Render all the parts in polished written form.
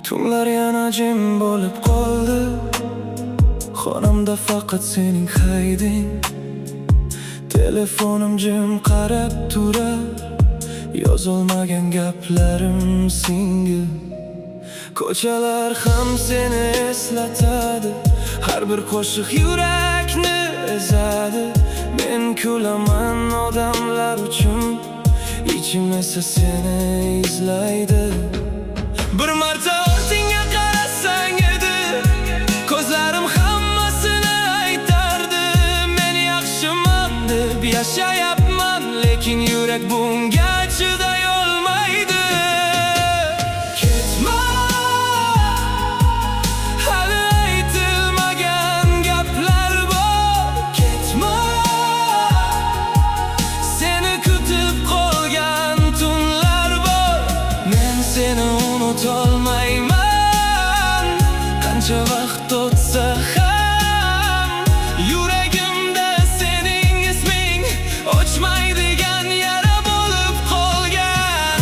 Tunlar yana jim bo'lib qoldi. Xonamda faqat sening hayding. Telefonim jim qarab turar. Yozolmagan gaplarim singil. Ko'chalar ham seni eslatadi. Har bir qo'shiq yurakni ezadi. Men kulaman odamlar uchun, ichim esa seni izlaydi. Bir marta ortingga qarasang edi, ko'zlarim hammasini aytardi. Men yaxshiman deb yashayapman, lekin yurak bunga chiday olmaydi. Ketma, hali aytilmagan gaplar bor. Ketma, seni kutib qolgan tunlar bor. Men seni unutolmayman, qancha vaqt o'tsa ham. Yuragimda sening isming o'chmaydigan yara bo'lib qolgan.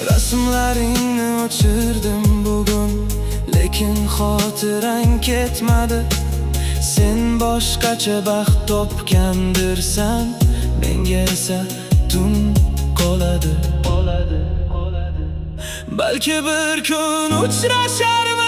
Rasmlaringni o'chirdim bugun, lekin xotirang ketmadi. Sen boshqacha baxt topgandirsan, menga esa tun qoladi. Balki bir kun uchrasharmiz.